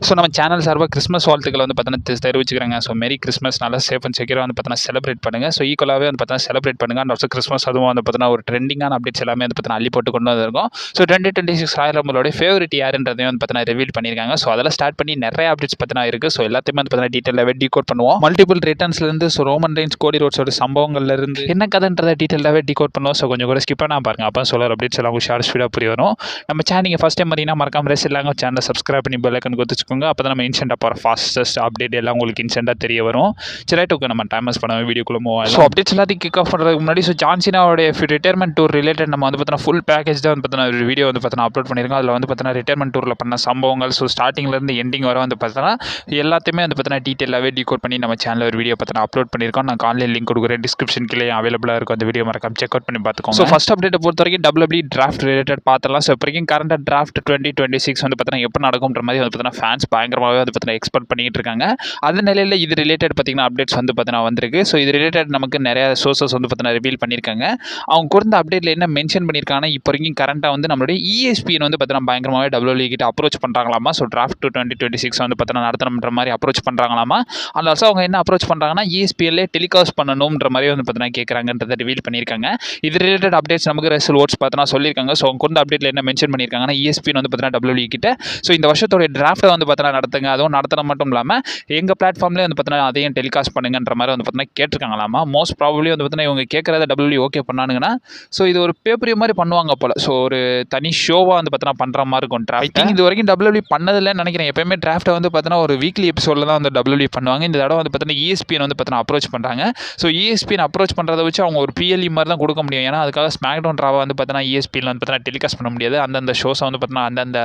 So நம்ம channel சார்பாக Christmas வாழ்த்துக்களை வந்து பார்த்தீங்கன்னா தெரிவிச்சுக்கிறாங்க. ஸோ மேரி கிறிஸ்மஸ் நல்லா சேஃப் அண்ட் செக்யூராக வந்து பார்த்தீங்கன்னா செலிப்ரேட் பண்ணுங்கள். ஸோ ஈக்குவலாகவே வந்து பார்த்தீங்கன்னா செலிப்ரேட் பண்ணுங்கள். அண்ட் ஆல்சோ கிறிஸ்மஸ் அதுவும் வந்து பார்த்தீங்கன்னா ஒரு ட்ரெண்டிங்கான அப்டேட்ஸ் எல்லாமே வந்து பார்த்தீங்கன்னா அள்ளி போட்டு கொண்டு வந்திருக்கும். ஸோ 2026 ராயல் ரம்பிளோட ஃபேவரட் யாருன்றதையும் வந்து பார்த்தீங்கன்னா ரிவீல் பண்ணியிருக்காங்க. ஸோ அதெல்லாம் ஸ்டார்ட் பண்ணி நிறைய அப்டேட்ஸ் பார்த்தீங்கன்னா இருக்குது. ஸோ எல்லாத்தையுமே வந்து பார்த்தீங்கன்னா டீட்டெயிலாகவே டீகோட் பண்ணுவோம். மல்டிபிள் ரிட்டர்ன்ஸ்லேருந்து ஸோ ரோமன் ரெயின்ஸ் கோடி ரோட்ஸோட சம்பவங்கள்லேருந்து என்ன கதைன்றதை டீட்டெயிலாகவே டீகோட் பண்ணுவோம். ஸோ கொஞ்சம் கூட ஸ்கிப் பண்ணால் பாருங்க. அப்போ சொல்கிற அப்டேட்ஸ் எல்லாம் உங்களுக்கு ஷார்ட் ஸ்பீடாக புரிய வரும். நம்ம சேனல் நீங்கள் ஃபஸ்ட் டைம் வரீங்கன்னா மறக்காம ரெஸ் இல்லாங்க சேனலை சப்ஸ்கிரைப் பண்ணி பெல் ஐக்கன் கொடுத்துச்சுக்கோங்க. அப்போ தான் நம்ம இன்ஸ்டன்ட்டாக போகிற ஃபாஸ்டஸ்ட் அப்டேட் எல்லாம் உங்களுக்கு இன்ஸ்டன்ட்டாக தெரிய வரும். சரி ஓகே, நம்ம டைமஸ் பண்ண வீடியோக்குள்ள மூவ் ஆகும். ஸோ அப்டேட்ஸ் எல்லாத்தையும் கிக் ஆஃப் பண்ணுறதுக்கு முன்னாடி ஸோ ஜான் சீனாவோட ரிட்டையர்மெண்ட் டூர் ரிலேட்டட் நம்ம வந்து பார்த்தீங்கன்னா ஃபுல் பேக்கேஜ் தான் வந்து பார்த்தீங்கன்னா ஒரு வீடியோ வந்து பார்த்தீங்கன்னா அப்லோட் பண்ணியிருக்கோம். அதில் வந்து பார்த்தீங்கன்னா ரிட்டையர்மெண்ட் டூரில் பண்ண சம்பவங்கள் ஸோ ஸ்டார்டிங்லேருந்து எண்டிங் வர வந்து பார்த்தீங்கன்னா எல்லாத்தையுமே வந்து பார்த்தீங்கன்னா டீட்டெயிலாகவே டீகோட் பண்ணி நம்ம சேனலில் ஒரு வீடியோ பார்த்தீங்கன்னா அப்லோட் பண்ணியிருக்கோம். நான் ஆன்லைன் லிங்க் கொடுக்குறேன், டிஸ்கிரிப்ஷன் கீழே அவைலபிளாக இருக்கும். அந்த வீடியோ மறக்காம செக் அவுட் பண்ணி பார்த்துக்கோங்க. ஸோ ஃபஸ்ட் அப்டேட்டை பொறுத்த வரைக்கும் WWE டிராஃப்ட் ரிலேட்டட் பார்த்தலாம். ஸோ இப்போ வரைக்கும் கரண்டாக டிராஃப்ட் 2026 வந்து பார்த்தீங்கன்னா எப்போ நடக்கும்ன்ற மாதிரி வந்து பார்த்தீங்கன்னா ஃபேன்ஸ் பயங்கரமாகவே வந்து பார்த்தீங்கன்னா எக்ஸ்பெக்ட் பண்ணிட்டு இருக்காங்க. அந்த நிலையில் இது ரிலேட்டட் பார்த்தீங்கன்னா அப்டேட்ஸ் வந்து பார்த்தீங்கன்னா வந்திருக்கு. ஸோ இது ரிலேட்டட் நமக்கு நிறைய சோர்சஸ் வந்து பார்த்தீங்கன்னா ரிவீல் பண்ணியிருக்காங்க. அவங்க கொடுத்த அப்டேட்டில் என்ன மென்ஷன் பண்ணியிருக்காங்கன்னா இப்போ வரைக்கும் கரண்டாக வந்து நம்மளுடைய ESPN வந்து பார்த்தீங்கன்னா பயங்கரமாகவே WWE கிட்ட அப்ரோச் பண்ணுறாங்களாமா. ஸோ டிராஃப்ட் 2026 வந்து பார்த்தீங்கன்னா நடத்தணுன்ற மாதிரி அப்ரோச் பண்ணுறாங்களாமா. அதில் ஆல்சோ அவங்க என்ன அப்ரோச் பண்ணுறாங்கன்னா ESPNலே டெலிகாஸ்ட் பண்ணணுன்ற மாதிரி வந்து பார்த்தீங்கன்னா கேட்குறாங்கன்றதை ரிவீல் பண்ணியிருக்காங்க. இது ரிலேட்டட் அப்டேட்ஸ் நமக்கு ரெசல் ஓட்ஸ் பார்த்தீங்கன்னா சொல்லியிருக்காங்க. ஸோ அவங்க கொடுத்த அப்டேட்டில் என்ன மென்ஷன் பண்ணியிருக்காங்கன்னா ESPN வந்து பார்த்தீங்கன்னா WWE கிட்ட ஸோ இந்த வருஷத்தோட டிராஃப்ட்டை வந்து பார்த்தீங்கன்னா நடத்துங்க, அதுவும் நடத்துறது மட்டும் இல்லாமல் எங்கள் பிளாட்ஃபார்ம்லேயே வந்து பார்த்தீங்கன்னா அதையும் டெலிகாஸ்ட் பண்ணுங்கன்ற மாதிரி வந்து பார்த்தீங்கன்னா கேட்டிருக்காங்களாமா. மோஸ்ட் ப்ராபப்லி வந்து பார்த்தீங்கன்னா இவங்க கேட்குறத WWE ஓகே பண்ணானுங்கன்னா ஸோ இது ஒரு பேப்பர் மாதிரி பண்ணுவாங்க போல். ஸோ ஒரு தனி ஷோவாக வந்து பார்த்தீங்கன்னா பண்ணுற மாதிரி இருக்கும் டிராஃப்ட். இது வரைக்கும் WWE பண்ணதில்லைன்னு நினைக்கிறேன். எப்பயுமே டிராஃப்ட்டை வந்து பார்த்தீங்கன்னா ஒரு வீக்லி எபிசோடில் தான் வந்து WWE பண்ணுவாங்க. இந்த தடவை வந்து பார்த்தீங்கன்னா ESPN வந்து பார்த்தீங்கன்னா அப்ரோச் பண்ணுறாங்க. ஸோ ESPN அப்ரோச் பண்ணுறதை வச்சு அவங்க ஒரு PLE மாதிரி தான் கொடுக்க முடியும். ஏன்னா அதுக்காக ஸ்மாக்டவுன் ராவை வந்து பார்த்தீங்கன்னா ESPN வந்து பார்த்தீங்கன்னா டெலிகாஸ்ட் பண்ண முடியாது. அந்தந்த ஷோஸை வந்து பார்த்தீங்கன்னா அந்தந்த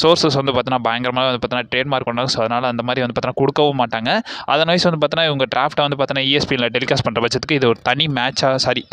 சோர்சஸ் வந்து பார்த்தீங்கன்னா பயங்கரமாக வந்து பார்த்தீங்கன்னா ட்ரேட்மார்க் பண்ணாங்க. ஸோ அதனால் அந்த மாதிரி வந்து பார்த்தீங்கன்னா கொடுக்கவும் மாட்டாங்க. அதர்வைஸ் வந்து பார்த்தீங்கன்னா இவங்க டிராஃப்ட்டை வந்து பார்த்தீங்கன்னா ESPNல டெலிகாஸ்ட் பண்ணுற பட்சத்துக்கு இது ஒரு தனி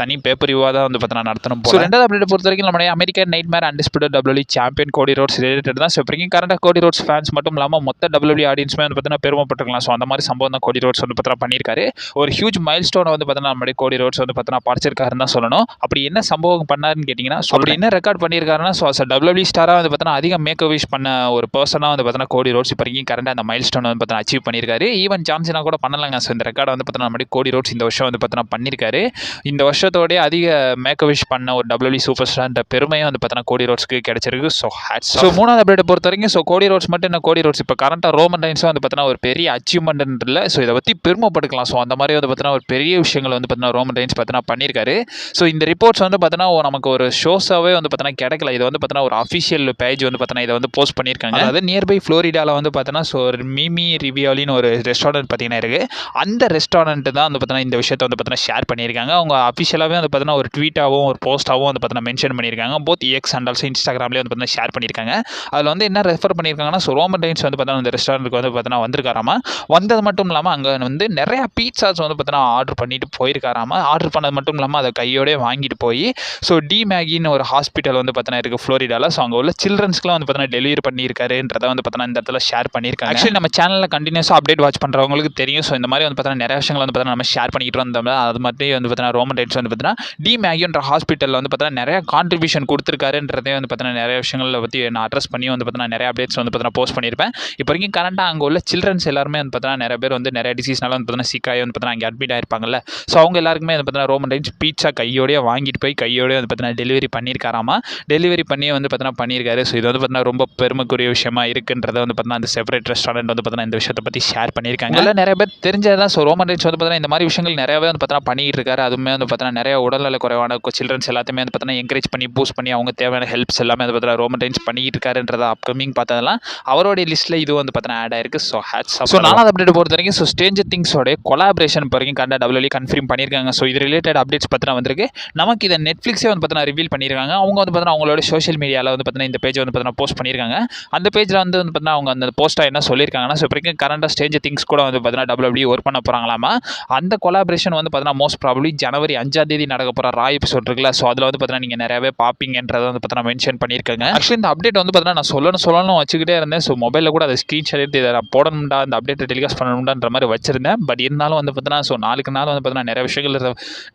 தனி பேப்பர் வியூவாக தான் வந்து பார்த்தீங்கன்னா நடத்தணும். ஸோ ரெண்டாவது அப்டேட் பொறுத்த வரைக்கும் நம்மளுடைய American nightmare undisputed WWE champion கோடி ரோட்ஸ் ரிலேட்டட் தான். ஸோ இப்போ கரண்டாக கோடி ரோட்ஸ் ஃபேன்ஸ் மட்டும் இல்லாமல் மொத்த WWE ஆடியன்ஸுமே வந்து பார்த்தீங்கன்னா பெருமைப்பட்டிருக்கலாம். ஸோ அந்த மாதிரி சம்பவம் தான் கோடி ரோட்ஸ் வந்து பார்த்தீங்கன்னா பண்ணியிருக்காரு. ஒரு ஹியூஜ் மைல் ஸ்டோனை வந்து பார்த்தீங்கன்னா நம்மளுடைய கோடி ரோட்ஸ் வந்து பார்த்தீங்கன்னா படைச்சிருக்காருன்னு தான் சொல்லணும். அப்படி என்ன சம்பவம் பண்ணாருன்னு கேட்டிங்கன்னா அப்படி என்ன ரெக்கார்ட் பண்ணியிருக்காருன்னா ஸோ WWE ஸ்டாராக வந்து பார்த்தீங்கன்னா அதிக மேக் விஷ் பண்ண ஒரு பர்சனாக வந்து பார்த்தீங்கன்னா கோடி ரோட்ஸ் இப்போ கரண்டாக அந்த மைல் ஸ்டோன் வந்து பார்த்தீங்கன்னா அச்சீவ் பண்ணியிருக்காரு. ஈவன் ஜான்சனா கூட பண்ணலாங்க. ஸோ இந்த ரெக்கார்டை வந்து பார்த்தீங்கன்னா நம்மளுடைய கோடி ரோட்ஸ் இந்த வருஷம் வந்து பார்த்தீங்கன்னா பண்ணியிருக்காரு. இந்த வருஷத்தோடய அதிக மேக் விஷ் பண்ண ஒரு WWE சூப்பர் ஸ்டார்ன்ற பெருமையை வந்து பார்த்தீங்கன்னா கோடி ரோட்ஸ்க்கு கிடைச்சிருக்கு. So hats off. ஸோ மூணாவது அப்டேட் பொறுத்த வரைக்கும் ஸோ கோடி ரோட்ஸ் மட்டும் என்ன கோடி ரோட்ஸ் இப்போ கரண்டாக ரோமன் ரெயின்ஸும் வந்து பார்த்தீங்கன்னா ஒரு பெரிய அச்சீவ்மெண்ட் இல்லை. ஸோ இதை பற்றி பெருமைப்படுத்தலாம். ஸோ அந்த மாதிரி வந்து பார்த்தீங்கன்னா ஒரு பெரிய விஷயங்கள் வந்து பார்த்தீங்கன்னா ரோமன் ரெயின்ஸ் பார்த்தீங்கன்னா பண்ணியிருக்காரு. ஸோ இந்த ரிப்போர்ட்ஸ் வந்து பார்த்தீங்கன்னா நமக்கு ஒரு ஷோஸாகவே வந்து பார்த்தீங்கன்னா கிடைக்கல. இது வந்து பார்த்தீங்கன்னா ஒரு அஃபிஷியல் பேஜ் வந்து பார்த்தீங்கன்னா இதை வந்து போஸ்ட் பண்ணியிருக்காங்க. அதாவது நியர்பை ஃப்ளோரிடாவில் வந்து பார்த்தீங்கன்னா ஸோ ஒரு மிமி ரிவியாலின்னு ஒரு ரெஸ்டாரண்ட் பார்த்தீங்கன்னா இருக்குது. அந்த ரெஸ்டாரண்ட் தான் வந்து பார்த்தீங்கன்னா இந்த விஷயத்தை வந்து பார்த்தீங்கன்னா ஷேர் பண்ணியிருக்காங்க. அவங்க அஃபிஷியலாகவே வந்து பார்த்தீங்கன்னா ஒரு ட்வீட்டாகவும் ஒரு போஸ்ட்டாகவும் வந்து பார்த்தீங்கன்னா மென்ஷன் பண்ணியிருக்காங்க. போத் எக்ஸ் அண்ட் ஆல்சோ இன்ஸ்டாகிராம்லேயே வந்து பார்த்தீங்கன்னா ஷேர் பண்ணியிருக்காங்க. அதில் வந்து என்ன ரெஃபர் பண்ணியிருக்காங்கன்னா ஸோ ரோமன் ரெயின்ஸ் வந்து பார்த்தீங்கன்னா இந்த ரெஸ்டாரண்ட்டுக்கு வந்து பார்த்தீங்கன்னா வந்திருக்காராமா. வந்தது மட்டும் இல்லாமல் அங்கே வந்து நிறையா பீட்சாஸ் வந்து பார்த்தீங்கன்னா ஆர்டர் பண்ணிட்டு போயிருக்காராமா. ஆர்டர் பண்ணது மட்டும் இல்லாமல் அதை கையோடய வாங்கிட்டு போய் ஸோ டி மேகின்னு ஒரு ஹாஸ்பிட்டல் வந்து பார்த்தீங்கன்னா இருக்குது ஃப்ளோரிடாவில். ஸோ அங்கே உள்ள சில்ட்ரன்ஸ்க்குலாம் வந்து பார்த்தீங்கன்னா டெலிவரி பண்ணியிருக்காருன்றதை வந்து பார்த்தீங்கன்னா இந்த இடத்துல ஷேர் பண்ணியிருக்காங்க. ஆக்சுவலி நம்ம சேனலில் கண்டினியூஸாக அப்டேட் வாட்ச் பண்ணுறவங்களுக்கு தெரியும். ஸோ இந்த மாதிரி வந்து பார்த்தீங்கன்னா நிறைய விஷயங்கள் வந்து பார்த்தீங்கன்னா நம்ம ஷேர் பண்ணிக்கிட்டு வந்தோம்ல. அது மட்டும் வந்து பார்த்தீங்கன்னா ரோமன் ரெயின்ஸ் வந்து பார்த்தீங்கன்னா டி மேகின்ற ஹாஸ்பிட்டலில் வந்து பார்த்தீங்கன்னா நிறைய கான்ட்ரிபியூஷன் கொடுத்துருக்காருன்றதே வந்து பார்த்தீங்கன்னா நிறைய விஷயங்களை பற்றி நான் அட்ரஸ் பண்ணி வந்து பார்த்தீங்கன்னா நிறைய அப்டேட்ஸ் வந்து பார்த்தீங்கன்னா போஸ்ட் பண்ணியிருப்பேன். இப்போ வரைக்கும் கரண்டாக அங்கே உள்ள சில்ட்ரன்ஸ் எல்லாருமே வந்து பார்த்தீங்கன்னா நிறைய பேர் வந்து நிறைய டிசீஸ்னால வந்து பார்த்தீங்கன்னா சிக்காய் வந்து பார்த்தீங்கன்னா அங்கே அட்மிட் ஆயிருப்பாங்கல்ல. ஸோ அவங்க எல்லாருக்குமே வந்து பார்த்தீங்கன்னா ரோமன் ரெயின்ஸ் பீட்சா கையோடய வாங்கிட்டு போய் கையோடய வந்து பார்த்தீங்கன்னா டெலிவரி பண்ணியிருக்காராமா. டெலிவரி பண்ணி வந்து பார்த்தீங்கன்னா பண்ணியிருக்காரு. ஸோ இது வந்து பார்த்தீங்கன்னா ரொம்ப பெருமைக்குரிய விஷயமா இருக்குன்றதை வந்து பார்த்தீங்கன்னா அந்த செப்பரேட் ரெஸ்டாரண்ட் வந்து பார்த்தீங்கன்னா இந்த விஷயத்தை பற்றி ஷேர் பண்ணியிருக்காங்க. அதில் நிறைய பேர் தெரிஞ்சதான். ஸோ ரோமன் ரெயின்ஸ் வந்து பார்த்தீங்கன்னா இந்த மாதிரி விஷயங்கள் நிறையவே வந்து பார்த்தீங்கன்னா பண்ணிட்டு இருக்காரு. அதுவுமே வந்து பார்த்தீங்கன்னா நிறைய உடல்நல குறைவான சில்ட்ரன்ஸ் எல்லாத்தையுமே வந்து பார்த்தீங்கன்னா என்கரேஜ் பண்ணி பூஸ்ட் பண்ணி அவங்க தேவையான ஹெல்ப்ஸ் எல்லாமே வந்து பார்த்தீங்கன்னா ரோமன் ரெயின்ஸ் பண்ணிட்டு இருக்காருன்றதை அப்கமிங் பார்த்ததெல்லாம் அவருடைய லிஸ்ட்டில் இது வந்து பார்த்தீங்கன்னா ஆட் ஆயிருக்கு. So hats off. ஸோ நாலாவது அப்டேட் பொறுத்த வரைக்கும் ஸோ ஸ்ட்ரேஞ்சர் திங்ஸோட கொலாபரேஷன் இப்போ வரைக்கும் கரெக்டாக WWE கன்ஃபார்ம் பண்ணியிருக்காங்க. ஸோ இது ரிலேட்டட் அப்டேட்ஸ் பார்த்தீங்கன்னா வந்திருக்கு. நமக்கு இதை நெட்ஃப்ளிக்ஸே வந்து பார்த்தீங்கன்னா ரிவீல் பண்ணியிருக்காங்க. அவங்க வந்து பார்த்தீங்கன்னா அவங்களோட சோஷியல் மீடியாவில் வந்து பார்த்தீங்கன்னா இந்த பேஜ் வந்து பார்த்தீங்கன்னா போஸ்ட் பண்ணியிருக்காங்க. அந்த பேஜில் வந்து பார்த்தீங்கன்னா அவங்க அந்த போஸ்ட்டாக என்ன சொல்லியிருக்காங்கன்னா ஸோ இப்போ கரண்டாக ஸ்ட்ரேஞ்சர் திங்ஸ் கூட வந்து பார்த்தீங்கன்னா WWE ஒர்க் பண்ண போகிறாங்களாமா. அந்த கொலாபரேஷன் வந்து பார்த்தீங்கன்னா மோஸ்ட் ப்ராபப்லி ஜனவரி 5 நடக்க போகிற ரா எபிசோட் இருக்குல்ல. ஸோ அதில் வந்து பார்த்தீங்கன்னா நீங்கள் நிறையவே பார்ப்பீங்கன்றதை வந்து பார்த்தீங்கன்னா மென்ஷன் பண்ணியிருக்காங்க. ஆக்சுவலி இந்த அப்டேட் வந்து பார்த்தீங்கன்னா நான் சொல்லணும் வச்சுக்கிட்டே இருந்தேன். ஸோ மொபைலில் கூட அதை ஸ்க்ரீன்ஷாட் எடுத்து இதை நான் போடணும்டா இந்த அப்டேட்டை டெலிகாஸ்ட் பண்ணணும்ன்ற மாதிரி வச்சிருந்தேன். பட் இருந்தாலும் வந்து பார்த்தீங்கன்னா ஸோ நாளுக்கு நாள் வந்து பார்த்தீங்கன்னா நிறைய விஷயங்கள்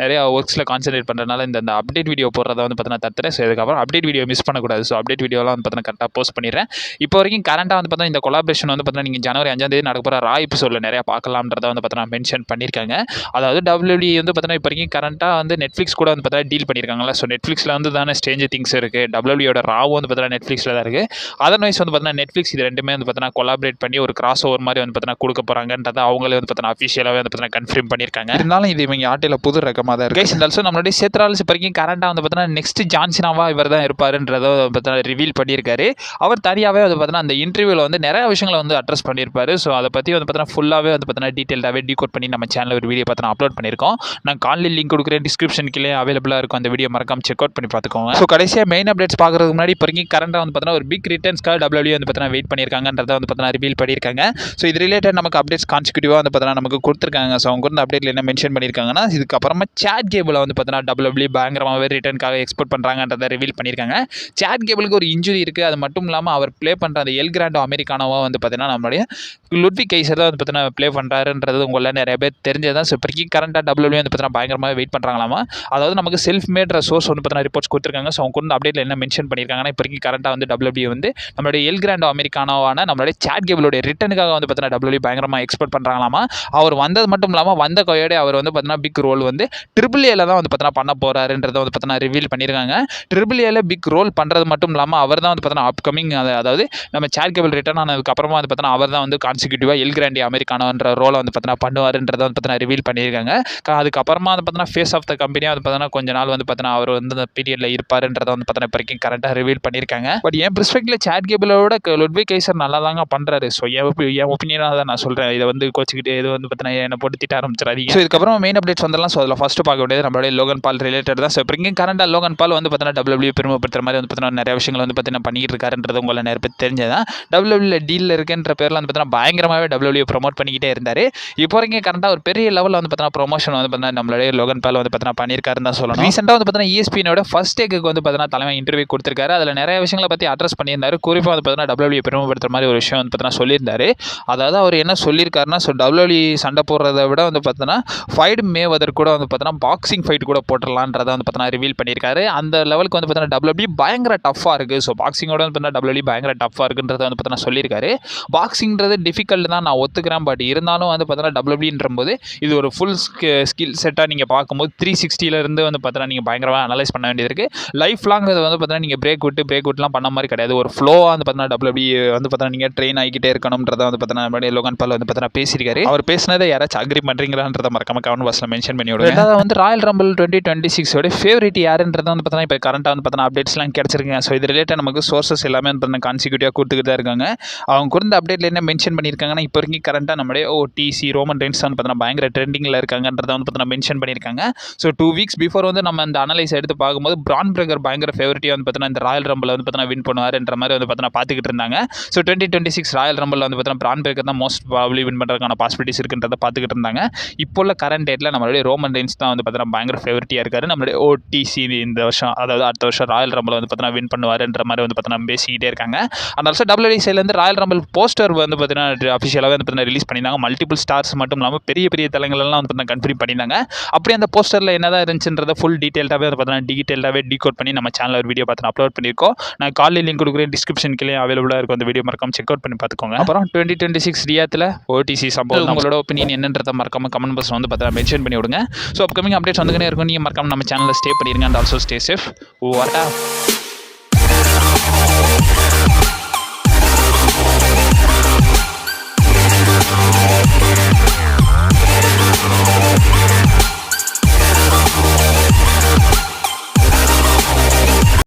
நிறைய ஒர்க்ஸில் கான்சன்ட்ரேட் பண்ணுறதுனால இந்த அப்டேட் வீடியோ போடுறத வந்து பார்த்தீங்கன்னா தத்துறேன். ஸோ இதுக்கப்புறம் அப்டேட் வீடியோ மிஸ் பண்ணக்கூடாது. ஸோ அப்டேட் வீடியோலாம் வந்து பார்த்தீங்கன்னா கரெக்டாக போஸ்ட் பண்ணிடுறேன். இப்போ வரைக்கும் கரண்டாக வந்து பார்த்தீங்கன்னா இந்த கொலாபரேஷன் வந்து பார்த்தீங்கன்னா நீங்கள் ஜனவரி 5ஆம் தேதி நடக்க போகிற ரா எபிசோடில் நிறையா பார்க்கலாம்ன்றதை வந்து பார்த்தீங்கன்னா மென்ஷன் பண்ணியிருக்காங்க. அதாவது WWE வந்து பார்த்தீங்கன்னா இப்போ வரைக்கும் கரண்ட்டாக வந்து நெட்ஃப்ளிக்ஸ் கூட வந்து பார்த்தீங்கன்னா டீல் பண்ணியிருக்காங்கல்ல. ஸோ நெட்ஃப்ளிக்ஸில் வந்து தானே ஸ்ட்ரேஞ்சர் திங்ஸ் இருக்குது, WWEயோட ராவும் வந்து பார்த்தீங்கன்னா நெட்ஃப்ளிக்ஸில் தான் இருக்குது. அதர்வைஸ் வந்து பார்த்தீங்கன்னா நெட்ஃப்ளிக்ஸ் இது ரெண்டுமே வந்து பார்த்தீங்கன்னா கொலாபரேட் பண்ணி ஒரு கிராஸ் ஓவர் மாதிரி வந்து பார்த்தீங்கன்னா கொடுக்க போகிறாங்கன்றதை அவங்களே வந்து பார்த்தீங்கன்னா அஃபிஷியலாகவே வந்து பார்த்தீங்கன்னா கன்ஃபார்ம் பண்ணியிருக்காங்க. இருந்தாலும் இது இவங்க ஆட்டில் புது ரகமாக தான் இருக்குது. இந்த ஆல்சோ நம்மளுடைய சேத்ரால்ஸ் இப்போ வரைக்கும் கரண்ட்டாக வந்து பார்த்தீங்கன்னா நெக்ஸ்ட் ஜான்சினாவா இவர் தான் இருப்பாருன்றதை பார்த்தீங்கன்னா ரிவீல் பண்ணியிருக்காரு. அவர் தனியாகவே வந்து பார்த்தீங்கன்னா அந்த இன்டர்வியூவில் வந்து நிறைய விஷயங்களை வந்து அட்ரஸ் பண்ணியிருப்பாரு. ஸோ அதை பற்றி வந்து பார்த்தீங்கன்னா ஃபுல்லாகவே வந்து பார்த்தீங்கன்னா டீட்டெயிலாகவே டீகோட் பண்ணி நம்ம சேனலில் ஒரு வீடியோ பார்த்தீங்கன்னா அப்லோட் பண்ணியிருக்கோம். நான் காலில் லிங்க் கொடுக்குறேன், டிஸ்கிரிப்ஷன் கீழே அவைலபிளாக இருக்கும். அந்த வீடியோ மறக்காம செக் அவுட் பண்ணி பார்த்துக்கோங்க. ஸோ கடைசியாக மெயின் அப்டேட்ஸ் பார்க்குறதுக்கு முன்னாடி இப்போ வரைக்கும் கரண்ட்டாக வந்து பார்த்தீங்கன்னா ஒரு பிக் ரிட்டர்ன்ஸ்க்காக WWE வந்து பார்த்தீங்கன்னா வெயிட் பண்ணியிருக்காங்கன்றதை வந்து பார்த்தீங்கன்னா ரிவீல் பண்ணியிருக்காங்க. ஸோ இது ரிலேட்டட் நமக்கு அப்டேட்ஸ் கான்சிக்யூட்டிவாக வந்து பார்த்தீங்கன்னா நமக்கு கொடுத்துருக்காங்க. ஸோ அவங்க வந்து அப்டேட்டில் என்ன மென்ஷன் பண்ணியிருக்காங்கன்னா, இதுக்கப்புறமா சாட் கேபிளை வந்து பார்த்தீங்கன்னா WWE பயங்கரமாகவே ரிட்டர்னுக்காக எக்ஸ்போர்ட் பண்ணுறாங்கன்றதை ரிவீல் பண்ணியிருக்காங்க. சாட் கேபிளுக்கு ஒரு இன்ஜுரி இருக்குது. அது மட்டும் இல்லாமல் அவர் ப்ளே பண்ணுற அந்த எல் கிராண்டோ அமெரிக்கானோவா வந்து பார்த்தீங்கன்னா நம்மளுடைய லுட்விக் கைசர் தான் வந்து பார்த்தீங்கன்னா ப்ளே பண்ணுறாருன்றது உங்களை நிறைய பேர் தெரிஞ்சதான். ஸோ இப்போக்கி கரண்ட்டாக WWE வந்து பார்த்தீங்கன்னா பயங்கரமாக வெயிட் பண்ணுறாங்களாமா. அதாவது நமக்கு செல்ஃப் மேட் சோர்ஸ் வந்து பார்த்தீங்கன்னா ரிப்போர்ட்ஸ் கொடுத்துருக்காங்க. ஸோ அவங்க வந்து அப்டேட்டில் என்ன மென்ஷன் பண்ணியிருக்காங்கன்னா, இப்போக்கி கரண்ட்டாக வந்து WWE வந்து நம்மளுடைய எல் கிராண்டோ அமெரிக்கானோவான நம்மளுடைய சாட் கேபிளோட ரிட்டனுக்காக வந்து பார்த்தீங்கன்னா WWE பயங்கரமாக எக்ஸ்போர்ட் பண்ணுறாங்களாமா. அவர் வந்தது மட்டும் இல்லாமல் வந்த கையோட அவர் வந்து பார்த்தீங்கன்னா பிக் ரோல் வந்து ட்ரிபிள் ஏல தான் வந்து பார்த்தீங்கன்னா பண்ண போகிறாருன்றதை வந்து பார்த்தீங்கன்னா ரிவீல் பண்ணியிருக்காங்க. ட்ரிபிள் ஏல பிக் ரோல் பண்ணுறது மட்டும் இல்லாமல் அவர் தான் வந்து பார்த்தீங்கன்னா அப்கமிங் அதாவது நம்ம சாட் கேபிள் ரிட்டர்ன் ஆனதுக்கப்புறமா வந்து பார்த்தீங்கன்னா அவர் தான் வந்து கான்சிக்யூட்டிவாக எல் கிராண்டி அமெரிக்கானோன்ற ரோலை வந்து பார்த்தீங்கன்னா பண்ணுவாருன்றதை வந்து பார்த்தீங்கன்னா ரிவீல் பண்ணியிருக்காங்க. அதுக்கப்புறமா வந்து பார்த்தீங்கன்னா ஃபேஸ் ஆஃப் த கம்பெனியாக வந்து பார்த்தீங்கன்னா கொஞ்ச நாள் வந்து பார்த்தீங்கன்னா அவர் வந்து அந்த பீரியடில் இருப்பாருன்றதை வந்து பார்த்தீங்கன்னா இப்போ வரைக்கும் கரெக்டாக ரிவீல் பண்ணியிருக்காங்க. பட் என் பெர்ஸ்பெக்டிவ்ல சாட் கேபிளோட லுட்விக் கைசர் நல்லா தாங்க பண்ணுறாரு. ஸோ என் ஒப்பீனியனாக தான் நான் சொல்கிறேன். இதை வந்து கோச்சிக்கிட்டு இது வந்து பார்த்தீங்கன்னா என்னை போட்டு திட்ட ஆரம்பிச்சிடாதீங்க. ஸோ இதுக்கப்புறம் மெயின் அப்டேட்ஸ் வந்துடலாம். ஸோ அதில் ஃபஸ்ட்டு பார்க்க வேண்டியது நம்மளுடைய லோகன் பால் ரிலேட்டட் தான். ஸோ இப்போ இங்கே கரண்டாக லோகன் பால் வந்து பார்த்தீங்கன்னா WWE பெருமைப்படுத்துற மாதிரி வந்து பார்த்தீங்கன்னா நிறைய விஷயங்கள் வந்து பார்த்தீங்கன்னா பண்ணிக்கிட்டு இருக்காருன்றது உங்களை நிறைய பேர் தெரிஞ்சதான். WWE டீலில் இருக்குன்ற பேரில் வந்து பார்த்தீங்கன்னா பயங்கரமாகவே WWE ப்ரொமோட் பண்ணிக்கிட்டே இருந்தார். இப்போ வரைக்கும் கரண்டாக ஒரு பெரிய லெவலில் வந்து பார்த்தீங்கன்னா ப்ரொமோஷன் வந்து பார்த்தீங்கன்னா நம்மளுடைய லோகன் பால் வந்து பார்த்தீங்கன்னா பண்ணியிருக்காருன்னு தான் சொல்லணும். ரீசெண்டாக வந்து பார்த்தீங்கன்னா ESPNோட ஃபர்ஸ்ட் டேக்கு வந்து பார்த்தீங்கன்னா தலைமை இன்டர்வியூ கொடுத்துருக்காரு. அதில் நிறைய விஷயங்களை பற்றி அட்ரஸ் பண்ணியிருந்தாரு. குறிப்பாக வந்து பார்த்தீங்கன்னா WWE பெருமைப்படுத்துற மாதிரி ஒரு விஷயம் வந்து பார்த்தீங்கன்னா சொல்லியிருந்தாரு. அதாவது அவர் என்ன சொல்லியிருக்காருன்னா, ஸோ WWE சண்டை போடுறதை விட வந்து பார்த்தீங்கன்னா ஃபைட் மேவதர் கூட வந்து பார்த்தீங்கன்னா பாக்ஸிங் ஃபைட் கூட போட்டுடலான்றதை வந்து பார்த்தீங்கன்னா ரிவீல் பண்ணியிருக்காரு. அந்த லெவலுக்கு வந்து பார்த்தீங்கன்னா WWE பயங்கர டஃப்பாக இருக்குது. ஸோ பாக்ஸிங்கோட வந்து பார்த்தீங்கன்னா WWE பயங்கர டஃப்பாக இருக்குன்றதை வந்து பார்த்தீங்கன்னா சொல்லியிருக்காரு. பாக்ஸிங்கிறது டிஃபிகல்ட் தான், நான் ஒத்துக்கிறேன். பட் இருந்தாலும் வந்து பார்த்தீங்கன்னா WWEன்ற போது இது ஒரு ஃபுல் ஸ்கில் செட்டாக நீங்கள் பார்க்கும்போது 360லேருந்து வந்து பார்த்தீங்கன்னா நீங்கள் பயங்கரமாக அனலைஸ் பண்ண வேண்டியது இருக்குது. லைஃப் லாங் இது வந்து பார்த்தீங்கன்னா நீங்கள் பிரேக் விட்டுலாம் பண்ண மாதிரி கிடையாது. ஒரு ஃப்ளோவாக வந்து பார்த்தீங்கன்னா WWE வந்து பார்த்தீங்கன்னா நீங்கள் ட்ரெயின் ஆகிக்கிட்டே இருக்கணும்ன்றதை வந்து பார்த்தீங்கன்னா நம்மளுடைய லோகன் பால் வந்து பார்த்தீங்கன்னா பேசியிருக்காரு. அவர் பேசினதை யாராச்சும் அக்ரி பண்ணுறீங்களான்றதை மறக்காம கமெண்ட் பாக்ஸில் மென்ஷன் பண்ணி விடுங்க. ரெண்டாவது வந்து ராயல் ரம்பிள் 2026 ஃபேவரட் யாருன்றதை வந்து பார்த்தீங்கன்னா இப்போ கரண்ட்டாக வந்து பார்த்தீங்கன்னா அப்டேட்ஸ்லாம் கிடச்சிருக்கேன். ஸோ இது ரிலேட்டட் நமக்கு சோர்சஸ் எல்லாமே வந்து பார்த்தீங்கன்னா கான்சிக்யூட்டிவாக கொடுத்துக்கிட்டு தான் இருக்காங்க. அவங்க கொடுத்த அப்டேட்டில் என்ன மென்ஷன் பண்ணியிருக்காங்கன்னா, இப்போ வரைக்கும் கரண்ட்டாக நம்மளுடைய OTC ரோமன் ரெயின்ஸ் வந்து பார்த்தீங்கன்னா பயங்கர ட்ரெண்டிங்கில் இருக்காங்கன்றதை வந்து பார்த்தீங்கன்னா மென்ஷன் பண்ணியிருக்காங்க. ஸோ 2 வீக்ஸ் பிஃபோர் வந்து நம்ம இந்த அனலைஸ் எடுத்து பார்க்கும்போது பிரான் பிரேக்கர் பயங்கர ஃபேவரட்டியாக வந்து பார்த்தீங்கன்னா இந்த ராயல் ரம்பிள் வந்து பார்த்தீங்கன்னா வின் பண்ணுவாருன்ற மாதிரி வந்து பார்த்தீங்கன்னா பார்த்துக்கிட்டு இருந்தாங்க. ஸோ 2026 ராயல் ரம்பிள் வந்து பார்த்தீங்கன்னா பிரான் பிரேக்கர் தான் மோஸ்ட் ப்ராபபிலி வின் பண்ணுறதுக்கான பாசிபிலிட்டிஸ் இருக்குன்றதை பார்த்துக்கிட்டு இருந்தாங்க. இப்போ உள்ள கரண்ட் டேட்டில் நம்மளுடைய ரோமன் ரெயின்ஸ் தான் வந்து பார்த்தீங்கன்னா பயங்கர ஃபேவரட்டியாக இருக்காரு. நம்மளுடைய OTC இந்த வருஷம் அதாவது அடுத்த வருஷம் ராயல் ரம்பிள் வந்து பார்த்தீங்கன்னா வின் பண்ணுவாருன்ற மாதிரி வந்து பார்த்தீங்கன்னா பேசிக்கிட்டே இருக்காங்க. அந்த வருஷம் WWE சைட்லேருந்து ராயல் ரம்பிள் போஸ்டர் வந்து பார்த்தீங்கன்னா அஃபிஷியலாகவே வந்து பார்த்தீங்கன்னா ரிலீஸ் பண்ணியிருந்தாங்க. மல்டிபிள் ஸ்டார்ஸ் மட்டும் இல்லாமல் பெரிய பெரிய தலங்களெல்லாம் வந்து பார்த்தீங்கன்னா கன்ஃபார்ம் பண்ணியிருந்தாங்க. அப்படி அந்த போஸ்டரில் என்னதான் இருந்துச்சுன்றதை ஃபுல் டீட்டெயில்டாகவே வந்து பார்த்தீங்கன்னா டீட்டெயில்டாகவே டீகோட் பண்ணி நம்ம சேனலில் ஒரு வீடியோ பார்த்து அப்லோட் பண்ணியிருக்கோம். நான் காலில் லிங்க் கொடுக்குறேன், டிஸ்கிரிப்ஷன் கீழே அவைலபிளாக இருக்கும். அந்த வீடியோ மறக்காம செக் அவுட் பண்ணி பார்த்துக்கோங்க. அப்புறம் 2026 ரியாத்தில் OTC சம்பவம் உங்களோட ஒப்பீனியன் என்னன்றதை மறக்காம கமெண்ட் பாக்ஸில் வந்து பார்த்தீங்கன்னா மென்ஷன் பண்ணி விடுங்க. ஸோ அப்கமிங் அப்டேட்ஸ் வந்துக்கிட்டே இருக்கும். நீங்கள் மறக்காம நம்ம சேனலில் ஸ்டே பண்ணிடுங்க. And also stay safe. வாட்டா